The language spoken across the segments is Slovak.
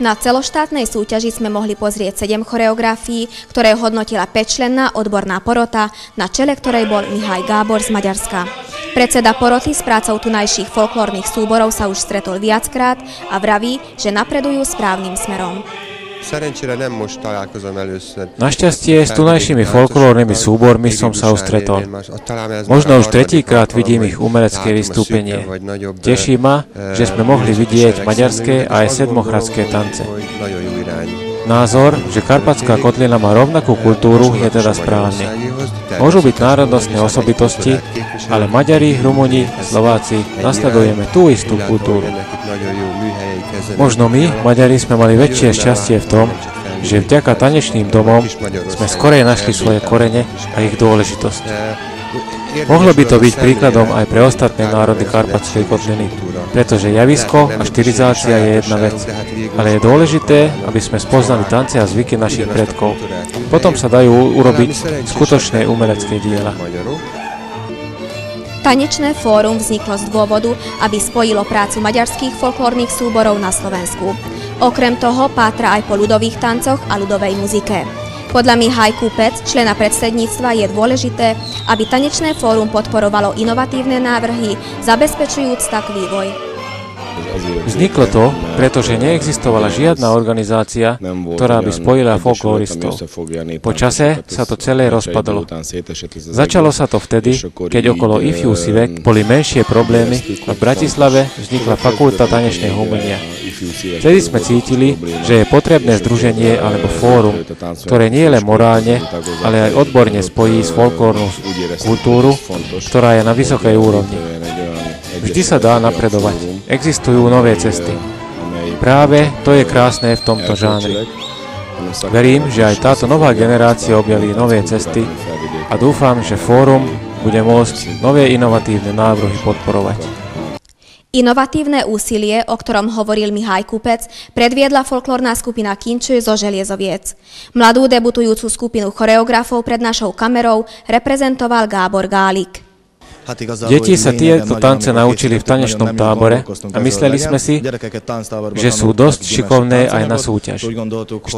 Na celoštátnej súťaži sme mohli pozrieť 7 choreografií, ktoré hodnotila 5-členná odborná porota, na čele ktorej bol Mihaj Gábor z Maďarska. Predseda poroty s prácou tunajších folklórnych súborov sa už stretol viackrát a vraví, že napredujú správnym smerom. Našťastie s tunajšími folklórnymi súbormi som sa už stretol. Možno už tretíkrát vidím ich umelecké vystúpenie. Teší ma, že sme mohli vidieť maďarské a aj sedmochradské tance. Názor, že Karpatská kotlina má rovnakú kultúru, je teda správny. Môžu byť národnostné osobitosti, ale Maďari, Rumúni, Slováci nasledujeme tú istú kultúru. Možno my, Maďari, sme mali väčšie šťastie v tom, že vďaka tanečným domom sme skorej našli svoje korene a ich dôležitosť. Mohlo by to byť príkladom aj pre ostatné národy Karpatskej kotliny, pretože javisko a štilizácia je jedna vec, ale je dôležité, aby sme spoznali tance a zvyky našich predkov. Potom sa dajú urobiť skutočné umelecké diela. Tanečné fórum vzniklo z dôvodu, aby spojilo prácu maďarských folklórnych súborov na Slovensku. Okrem toho pátra aj po ľudových tancoch a ľudovej muzike. Podľa Mihaj Kupec, člena predsedníctva, je dôležité, aby tanečné fórum podporovalo inovatívne návrhy, zabezpečujúc tak vývoj. Vzniklo to, pretože neexistovala žiadna organizácia, ktorá by spojila folklóristov. Po čase sa to celé rozpadlo. Začalo sa to vtedy, keď okolo IFU Sivek boli menšie problémy a v Bratislave vznikla fakulta tanečného umenia. Vtedy sme cítili, že je potrebné združenie alebo fórum, ktoré nie len morálne, ale aj odborne spojí s folklórnu kultúru, ktorá je na vysokej úrovni. Vždy sa dá napredovať. Existujú nové cesty. Práve to je krásne v tomto žánri. Verím, že aj táto nová generácia objaví nové cesty a dúfam, že fórum bude môcť nové inovatívne návrhy podporovať. Inovatívne úsilie, o ktorom hovoril Mihaj Kupec, predviedla folklórna skupina Kinčuj zo Želiezoviec. Mladú debutujúcu skupinu choreografov pred našou kamerou reprezentoval Gábor Gálik. Deti sa tieto tance naučili v tanečnom tábore a mysleli sme si, že sú dosť šikovné aj na súťaž. 4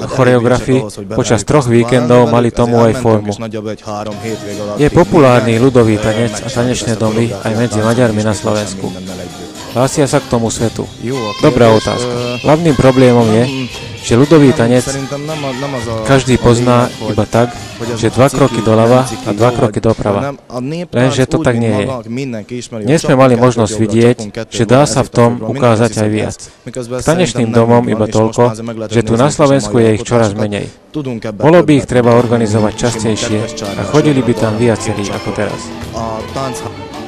choreografi počas 3 víkendov mali tomu aj formu. Je populárny ľudový tanec a tanečné domy aj medzi Maďarmi na Slovensku. Hlásia sa k tomu svetu. Dobrá otázka. Hlavným problémom je, že ľudový tanec každý pozná iba tak, že 2 kroky doľava a 2 kroky doprava. Lenže to tak nie je. Dnes sme mali možnosť vidieť, že dá sa v tom ukázať aj viac. K tanečným domom iba toľko, že tu na Slovensku je ich čoraz menej. Bolo by ich treba organizovať častejšie a chodili by tam viacerí ako teraz.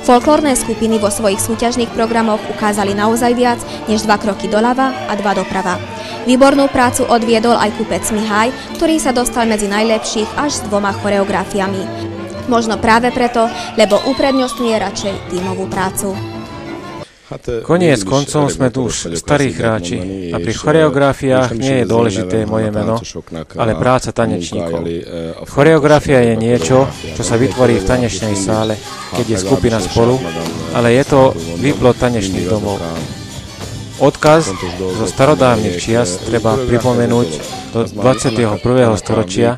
Folklórne skupiny vo svojich súťažných programoch ukázali naozaj viac než 2 kroky doľava a 2 doprava. Výbornú prácu odviedol aj Kupec Mihaj, ktorý sa dostal medzi najlepších až s 2 choreografiami. Možno práve preto, lebo uprednostňuje radšej tímovú prácu. Koniec koncom sme tu už starí hráči a pri choreografiách nie je dôležité moje meno, ale práca tanečníkov. Choreografia je niečo, čo sa vytvorí v tanečnej sále, keď je skupina spolu, ale je to výplod tanečných domov. Odkaz zo starodávnych čias treba pripomenúť do 21. storočia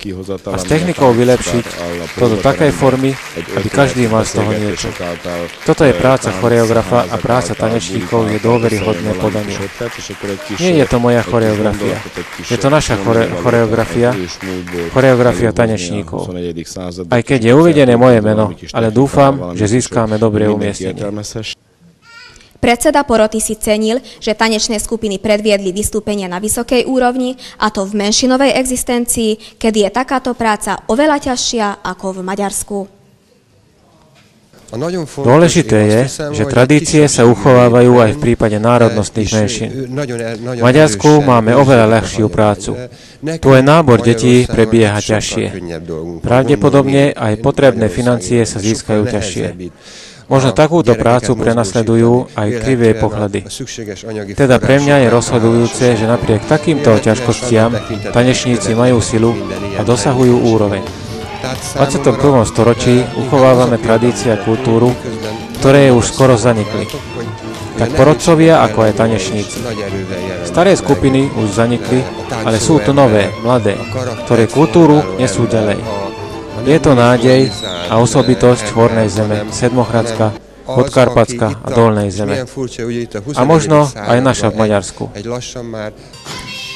a s technikou vylepšiť to do takej formy, aby každý mal z toho niečo. Toto je práca choreografa a práca tanečníkov je dôveryhodné podanie. Nie je to moja choreografia. Je to naša choreografia tanečníkov. Aj keď je uvedené moje meno, ale dúfam, že získame dobré umiestnenie. Predseda poroty si cenil, že tanečné skupiny predviedli vystúpenia na vysokej úrovni, a to v menšinovej existencii, kedy je takáto práca oveľa ťažšia ako v Maďarsku. Dôležité je, že tradície sa uchovávajú aj v prípade národnostných menšín. V Maďarsku máme oveľa ľahšiu prácu. Tu aj nábor detí prebieha ťažšie. Pravdepodobne aj potrebné financie sa získajú ťažšie. Možno takúto prácu prenasledujú aj krivé pohľady. Teda pre mňa je rozhodujúce, že napriek takýmto ťažkostiam tanečníci majú silu a dosahujú úroveň. V 21. storočí uchovávame tradície a kultúru, ktoré už skoro zanikli. Tak porodcovia, ako aj tanečníci. Staré skupiny už zanikli, ale sú to nové, mladé, ktoré kultúru nesú ďalej. Je to nádej a osobitosť Hornej zeme, Sedmohradska, Podkarpatska a Dolnej zeme. A možno aj naša v Maďarsku.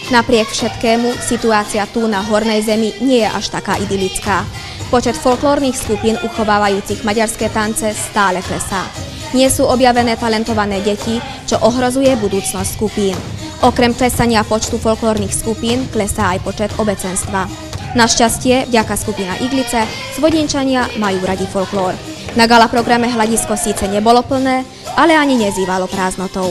Napriek všetkému, situácia tu na Hornej zemi nie je až taká idylická. Počet folklórnych skupín uchovávajúcich maďarské tance stále klesá. Nie sú objavené talentované deti, čo ohrozuje budúcnosť skupín. Okrem klesania počtu folklórnych skupín klesá aj počet obecenstva. Našťastie, vďaka skupina Iglice, Svodinčania majú radi folklór. Na gala programe hľadisko síce nebolo plné, ale ani nezývalo prázdnotou.